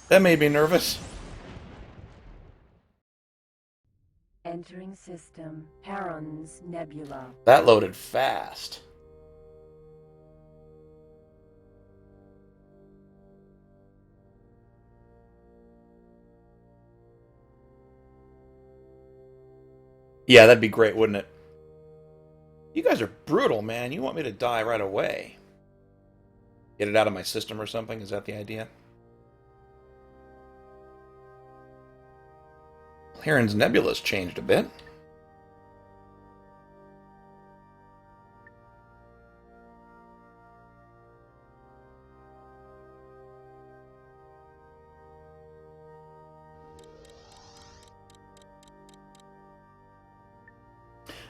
That made me nervous. Entering system. Heron's Nebula. That loaded fast. Yeah, that'd be great, wouldn't it? You guys are brutal, man. You want me to die right away. Get it out of my system or something? Is that the idea? Heron's Nebula's changed a bit.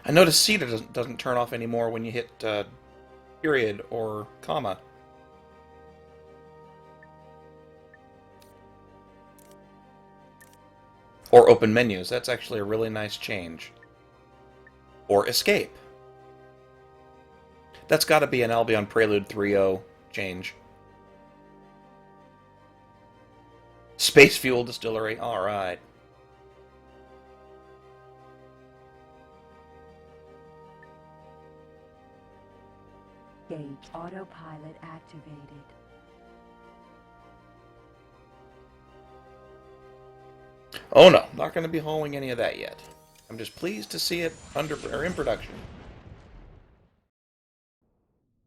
I noticed C doesn't turn off anymore when you hit period or comma. Or open menus. That's actually a really nice change. Or escape. That's got to be an Albion Prelude 3.0 change. Space Fuel Distillery. Alright. Gauge autopilot activated. Oh no, not going to be hauling any of that yet. I'm just pleased to see it in production.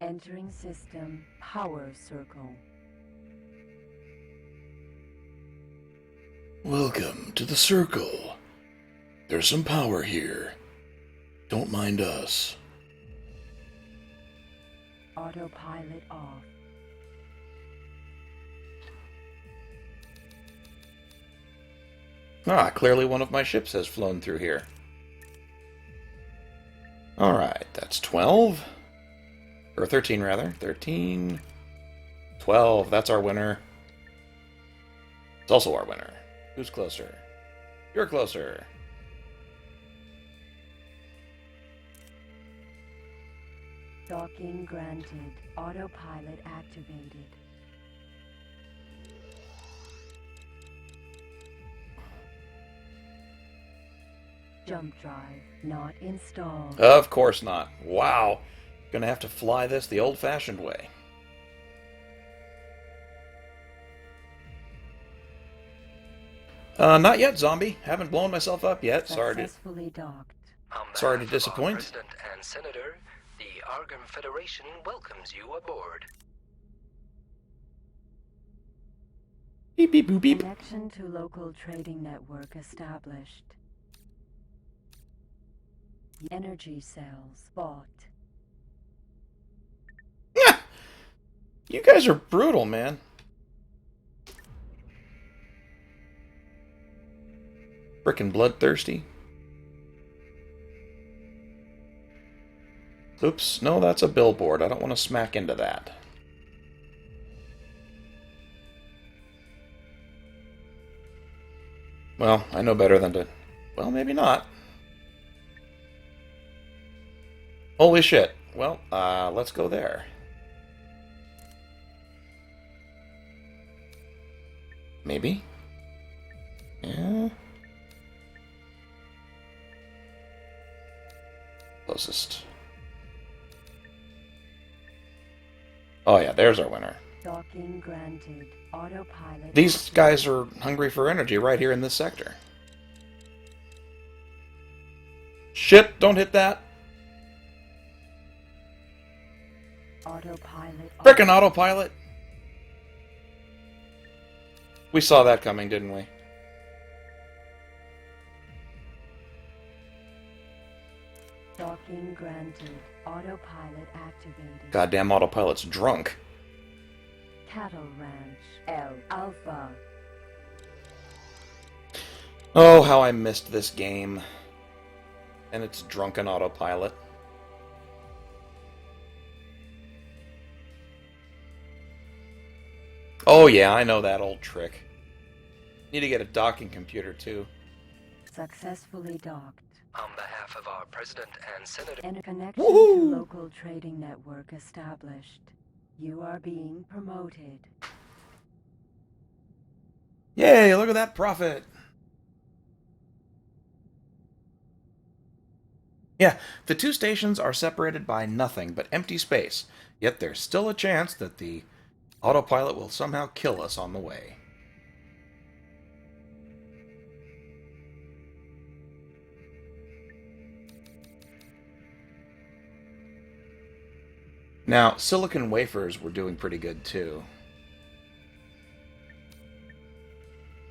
Entering system. Power circle. Welcome to the circle. There's some power here. Don't mind us. Autopilot off. Ah, clearly one of my ships has flown through here. Alright, that's 12. Or 13, rather. 13. 12, that's our winner. It's also our winner. Who's closer? You're closer. Docking granted. Autopilot activated. Jump drive not installed. Of course not. Wow. Gonna have to fly this the old-fashioned way. Not yet, zombie. Haven't blown myself up yet. Successfully docked. Sorry to disappoint. President and Senator, the Argon Federation welcomes you aboard. Beep, beep, boop, beep. Connection to local trading network established. Energy cells bought. You guys are brutal, man. Frickin' bloodthirsty. Oops, no, that's a billboard. I don't want to smack into that. Well, I know better than to... Well, maybe not. Holy shit. Well, let's go there. Maybe? Yeah. Closest. Oh yeah, there's our winner. Docking granted. Autopilot. These guys are hungry for energy right here in this sector. Shit, don't hit that. Autopilot. Frickin' autopilot. We saw that coming, didn't we? Docking granted. Autopilot activated. Goddamn autopilot's drunk. Cattle Ranch. L Alpha. Oh, how I missed this game. And its drunken autopilot. Oh yeah, I know that old trick. Need to get a docking computer too. Successfully docked. On behalf of our President and Senator... And a connection Woohoo! to local trading network established. You are being promoted. Yay, look at that profit! Yeah, the two stations are separated by nothing but empty space, yet there's still a chance that the autopilot will somehow kill us on the way. Now, silicon wafers were doing pretty good too.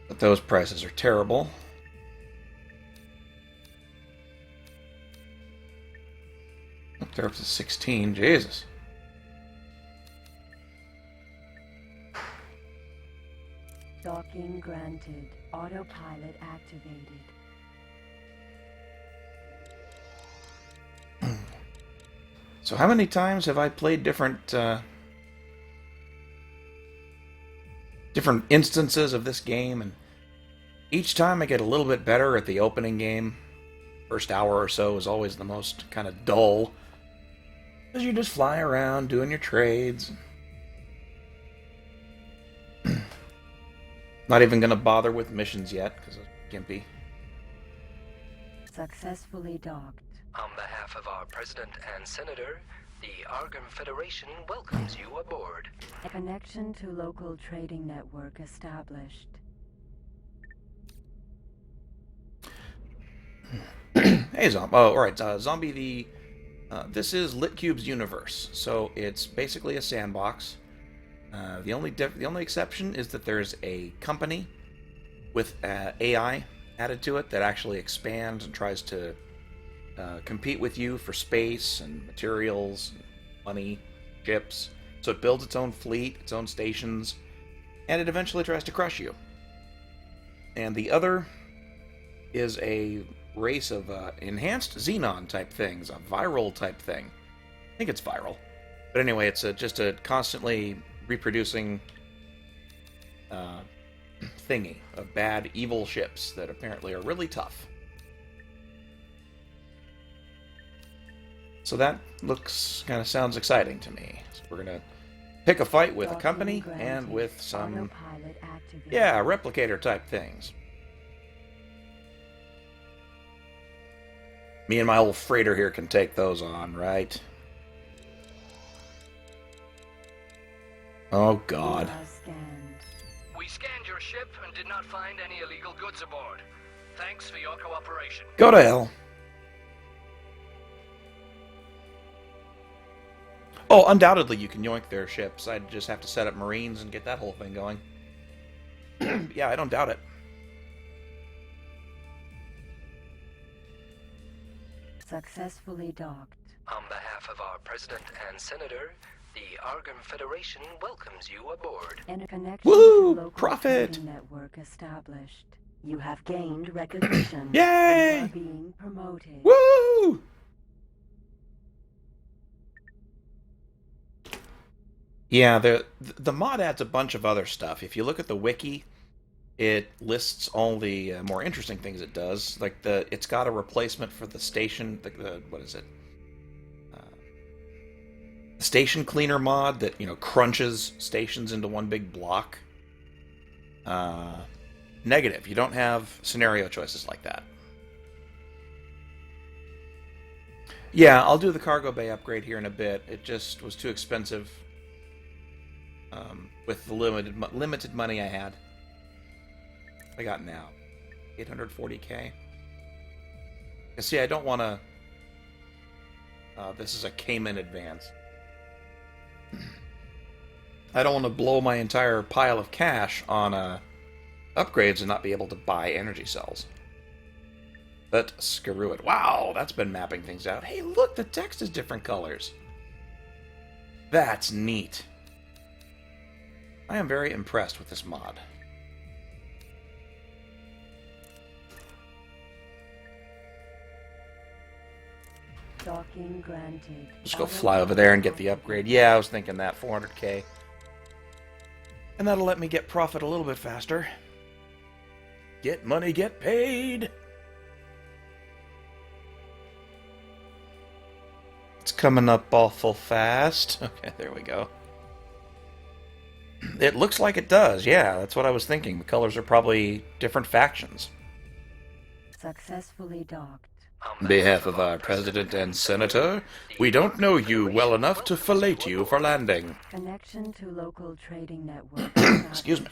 But those prices are terrible. Up there up to 16, Jesus. Docking granted. Autopilot activated. So how many times have I played different instances of this game, and each time I get a little bit better at the opening game. First hour or so is always the most kind of dull, because you just fly around doing your trades. Not even going to bother with missions yet, because of Gimpy. Successfully docked. On behalf of our President and Senator, the Argon Federation welcomes you aboard. A connection to local trading network established. Hey, Zombie. Oh, alright, Zombie, this is Litcube's universe, so it's basically a sandbox. The only exception is that there's a company with AI added to it that actually expands and tries to compete with you for space and materials, and money, ships. So it builds its own fleet, its own stations, and it eventually tries to crush you. And the other is a race of enhanced xenon type things, a viral type thing. I think it's viral. But anyway, it's just a constantly reproducing thingy of bad, evil ships that apparently are really tough. So that sounds exciting to me. So we're gonna pick a fight with a company and with some, yeah, replicator type things. Me and my old freighter here can take those on, right? Oh, God. We scanned your ship and did not find any illegal goods aboard. Thanks for your cooperation. Go to hell. Oh, undoubtedly you can yoink their ships. I'd just have to set up Marines and get that whole thing going. Yeah, I don't doubt it. Successfully docked. On behalf of our President and Senator, the Argon Federation welcomes you aboard. And a connection Woo! to local Profit! trading network established. You have gained recognition. Yay! You are being promoted. Woo! Yeah, the mod adds a bunch of other stuff. If you look at the wiki, it lists all the more interesting things it does. Like it's got a replacement for the station. What is it? Station cleaner mod that crunches stations into one big block. Negative. You don't have scenario choices like that. Yeah, I'll do the cargo bay upgrade here in a bit. It just was too expensive with the limited money I had. What I got now? 840k. See, I don't want to... this is a Cayman advance. I don't want to blow my entire pile of cash on upgrades and not be able to buy energy cells. But screw it. Wow, that's been mapping things out. Hey, look, the text is different colors. That's neat. I am very impressed with this mod. Docking granted. Just go fly over there and get the upgrade. Yeah, I was thinking that. 400k. And that'll let me get profit a little bit faster. Get money, get paid! It's coming up awful fast. Okay, there we go. It looks like it does, yeah. That's what I was thinking. The colors are probably different factions. Successfully docked. On behalf of our President and Senator, we don't know you well enough to fillet you for landing. Connection to local trading network. Excuse me.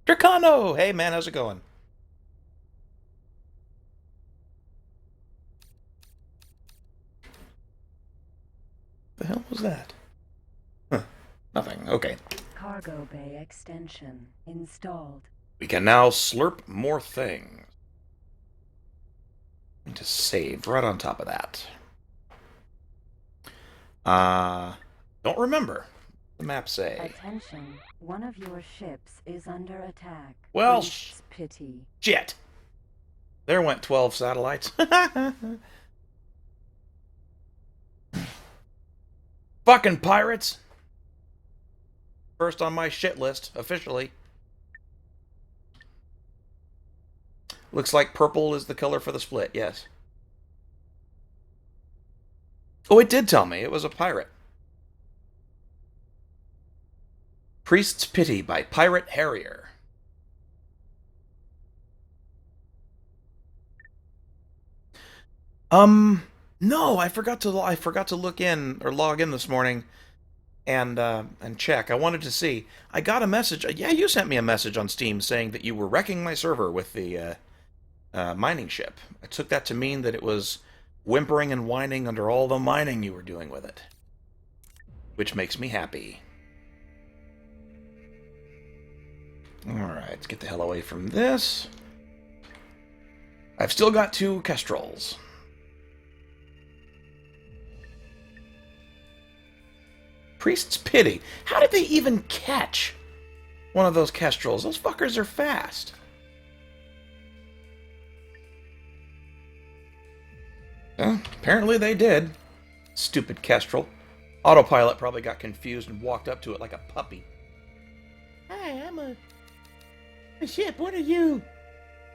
Dracano! Hey man, how's it going? The hell was that? Huh. Nothing. Okay. Cargo bay extension installed. We can now slurp more things. And to save right on top of that. Don't remember. The map say. Attention. One of your ships is under attack. Well, Beast's pity. shit. There went 12 satellites. Fucking pirates. First on my shit list, officially. Looks like purple is the color for the split, yes. Oh, it did tell me. It was a pirate. Priest's Pity by Pirate Harrier. No, I forgot to look in or log in this morning and check. I wanted to see. I got a message. Yeah, you sent me a message on Steam saying that you were wrecking my server with the mining ship. I took that to mean that it was whimpering and whining under all the mining you were doing with it, which makes me happy. Alright, let's get the hell away from this. I've still got 2 Kestrels. Priest's Pity. How did they even catch one of those Kestrels? Those fuckers are fast. Apparently they did. Stupid Kestrel. Autopilot probably got confused and walked up to it like a puppy. Hi, I'm a ship. What are you?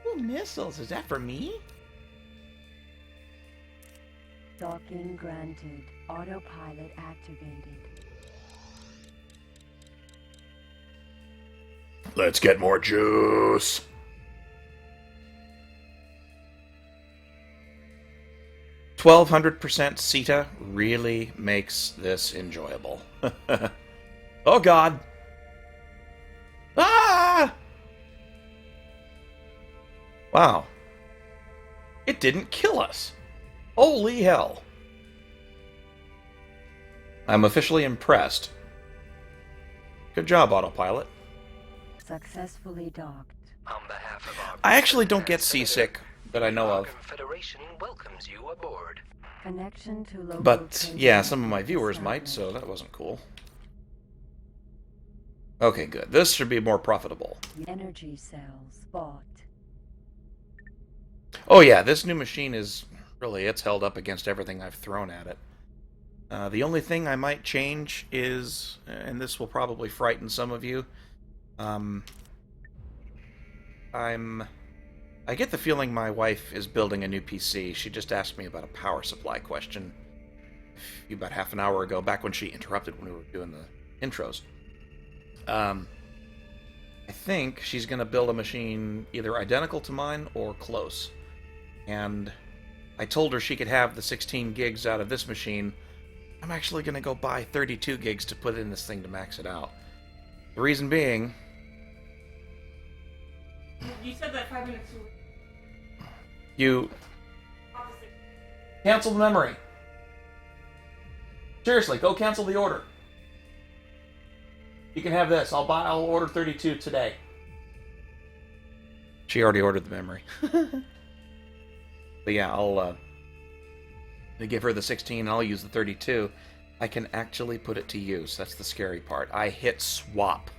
Ooh, missiles. Is that for me? Docking granted. Autopilot activated. Let's get more juice. %1200% CETA really makes this enjoyable. Oh god. Ah! Wow. It didn't kill us. Holy hell. I'm officially impressed. Good job, Autopilot. Successfully docked. On behalf of our I actually don't get seasick that I know our of. Confederation welcomes you aboard. Connection to local But, trading yeah, some of my network viewers might, established. so that wasn't cool. Okay, good. This should be more profitable. Energy cells bought. Oh yeah, this new machine is really, it's held up against everything I've thrown at it. The only thing I might change is, and this will probably frighten some of you, I get the feeling my wife is building a new PC. She just asked me about a power supply question about half an hour ago, back when she interrupted when we were doing the intros. I think she's going to build a machine either identical to mine or close. And I told her she could have the 16 gigs out of this machine. I'm actually going to go buy 32 gigs to put in this thing to max it out. The reason being... You said that 5 minutes ago. You... Cancel the memory. Seriously, go cancel the order. You can have this. I'll order 32 today. She already ordered the memory. But yeah, I'll give her the 16, I'll use the 32. I can actually put it to use. That's the scary part. I hit swap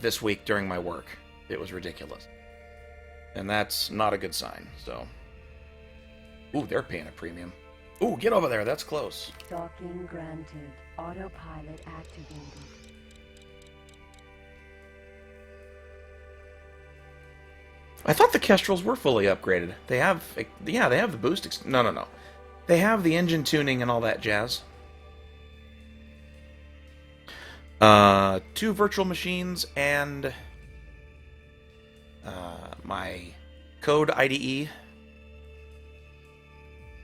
this week during my work. It was ridiculous. And that's not a good sign, so... Ooh, they're paying a premium. Ooh, get over there, that's close. Docking granted. Autopilot activated. I thought the Kestrels were fully upgraded. They have, yeah, they have the boost. No. They have the engine tuning and all that jazz. 2 virtual machines and my code IDE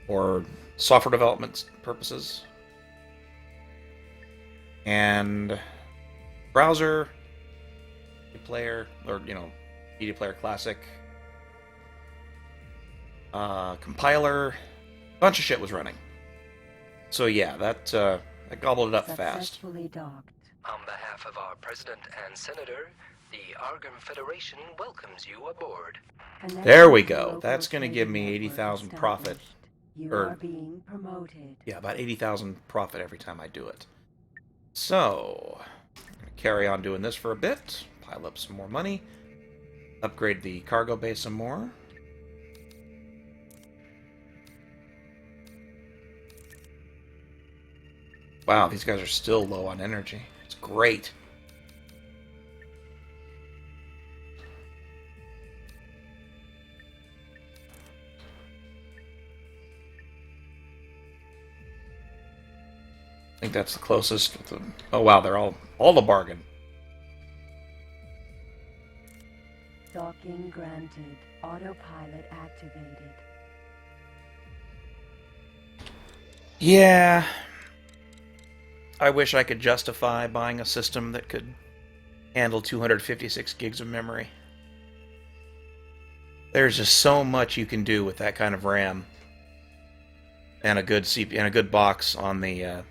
or software development purposes, and browser, player, or Media Player Classic, compiler, bunch of shit was running. So yeah, that gobbled it up fast. Successfully docked. On behalf of our president and senator, the Argon Federation welcomes you aboard. There we go. That's going to give me 80,000 profit. You are being promoted. Yeah, about 80,000 profit every time I do it. So, I'm going to carry on doing this for a bit. Pile up some more money. Upgrade the cargo bay some more. Wow, these guys are still low on energy. It's great. I think that's the closest. Oh wow, they're all the bargain. Docking granted. Autopilot activated. Yeah. I wish I could justify buying a system that could handle 256 gigs of memory. There's just so much you can do with that kind of RAM and a good CPU and a good box on the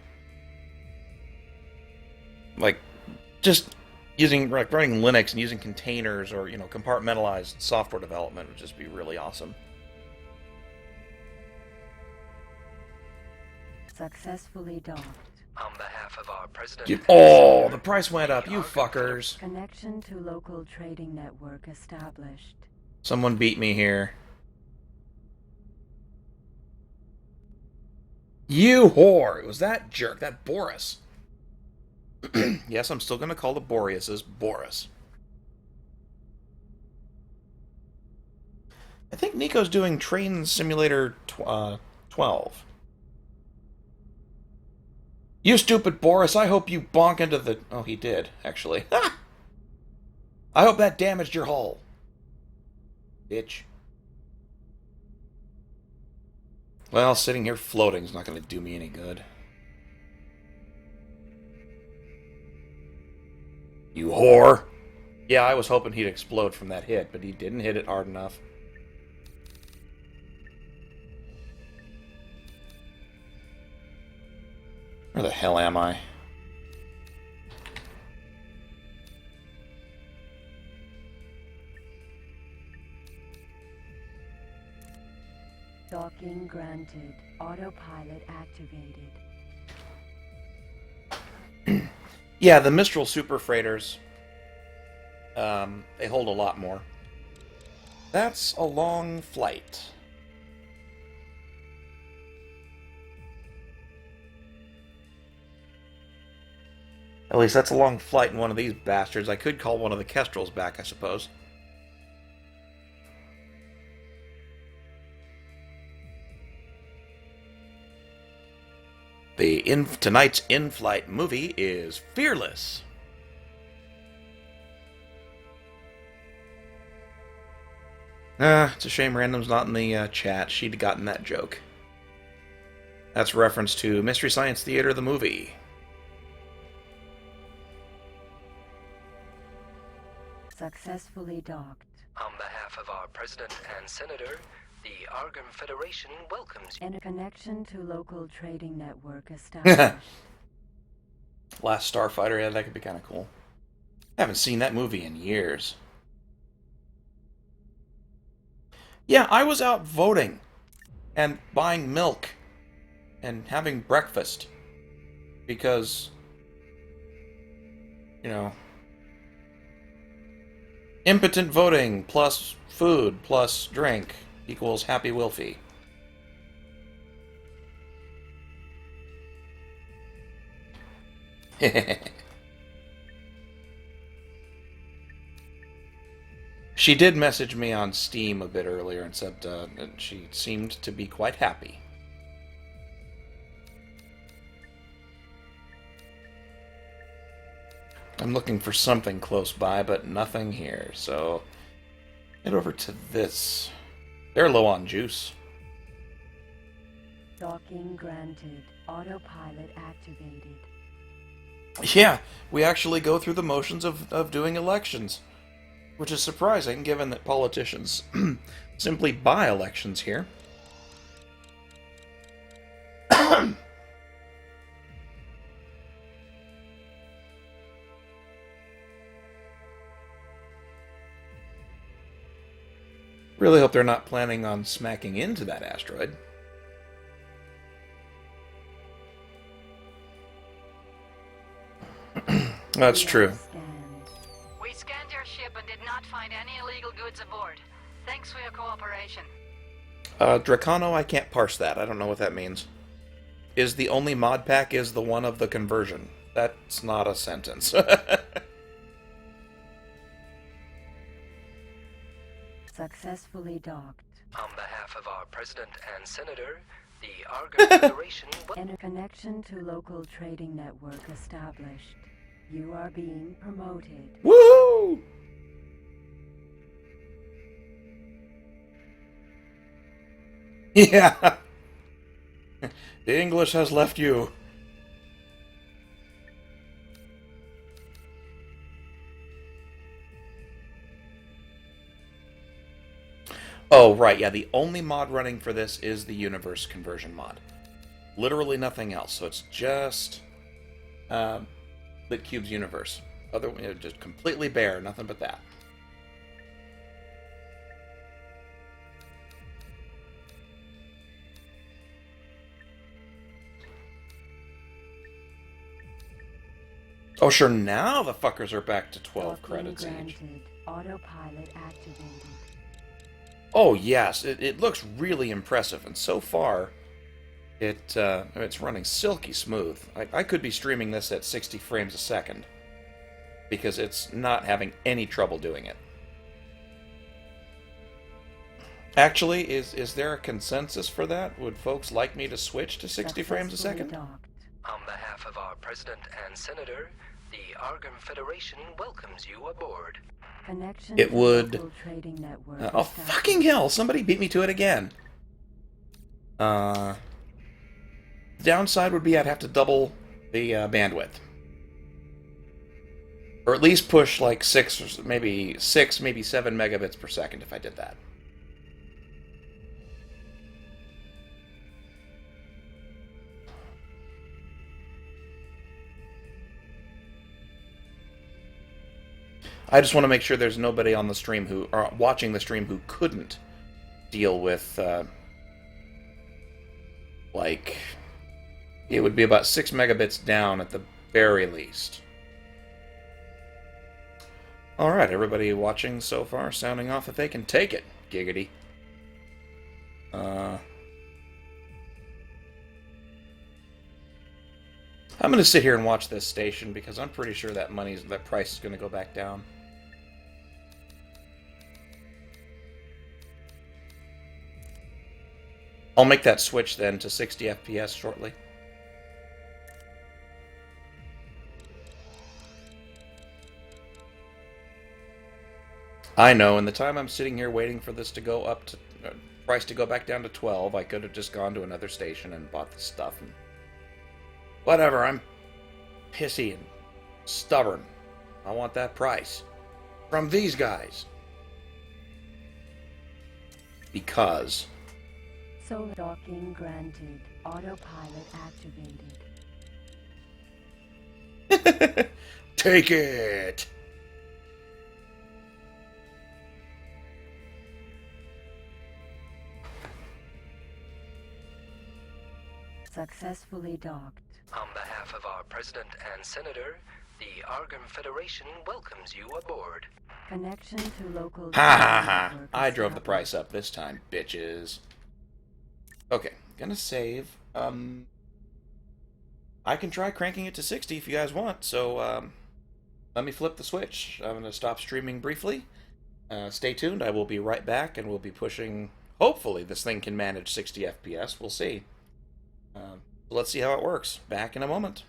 like just using running Linux and using containers or compartmentalized software development would just be really awesome. Successfully docked. On behalf of our president. Oh, the price went up, you fuckers. Connection to local trading network established. Someone beat me here. You whore! It was that jerk, that Boris. Yes, I'm still going to call the Boreases Boris. I think Nico's doing Train Simulator 12. You stupid Boris, I hope you bonk into the... Oh, he did, actually. I hope that damaged your hull. Bitch. Well, sitting here floating is not going to do me any good. You whore! Yeah, I was hoping he'd explode from that hit, but he didn't hit it hard enough. Where the hell am I? Docking granted. Autopilot activated. Yeah, the Mistral Super Freighters. They hold a lot more. That's a long flight. At least that's a long flight in one of these bastards. I could call one of the Kestrels back, I suppose. Tonight's in-flight movie is Fearless. It's a shame Random's not in the chat. She'd gotten that joke. That's a reference to Mystery Science Theater, the movie. Successfully docked. On behalf of our president and senator, the Argon Federation welcomes you. And a connection to local trading network established. Last Starfighter, yeah, that could be kind of cool. I haven't seen that movie in years. Yeah, I was out voting and buying milk and having breakfast because, impotent voting plus food plus drink equals Happy Wilfie. She did message me on Steam a bit earlier and said that she seemed to be quite happy. I'm looking for something close by, but nothing here, so head over to this. They're low on juice. Docking granted. Autopilot activated. Yeah, we actually go through the motions of doing elections, which is surprising given that politicians simply buy elections here. Really hope they're not planning on smacking into that asteroid. That's true. We scanned your ship and did not find any illegal goods aboard. Thanks for your cooperation. Dracano, I can't parse that. I don't know what that means. Is the only mod pack is the one of the conversion. That's not a sentence. Successfully docked. On behalf of our President and Senator, the Argon Federation... Interconnection to local trading network established. You are being promoted. Woo! Yeah! The English has left you. Oh, right, yeah, the only mod running for this is the universe conversion mod. Literally nothing else, so it's just Litcube's universe. Just completely bare, nothing but that. Oh, sure, now the fuckers are back to 12 credits each. Autopilot activated. Oh, yes, it looks really impressive, and so far, it's running silky smooth. I could be streaming this at 60 frames a second, because it's not having any trouble doing it. Actually, is there a consensus for that? Would folks like me to switch to 60 frames a second? On behalf of our President and Senator, the Argon Federation welcomes you aboard. Connection It would... to local trading network oh, fucking hell! Somebody beat me to it again! The downside would be I'd have to double the bandwidth. Or at least push like 6, maybe 7 megabits per second if I did that. I just want to make sure there's nobody on the stream who, or watching the stream who couldn't deal with, like, it would be about 6 megabits down at the very least. Alright, everybody watching so far sounding off that they can take it. Giggity. I'm going to sit here and watch this station because I'm pretty sure that price is going to go back down. I'll make that switch then to 60 FPS shortly. I know, in the time I'm sitting here waiting for this to go up to price to go back down to 12, I could have just gone to another station and bought the stuff and whatever. I'm pissy and stubborn. I want that price from these guys because Solar docking granted. Autopilot activated. take it. Successfully docked. On behalf of our President and Senator, the Argon Federation welcomes you aboard. Connection to local... Ha ha ha! I drove the price up this time, bitches. Okay, gonna save. I can try cranking it to 60 if you guys want, so let me flip the switch. I'm gonna stop streaming briefly, Stay tuned. I will be right back, and we'll be pushing. Hopefully, this thing can manage 60 FPS. We'll see. Let's see how it works. Back in a moment.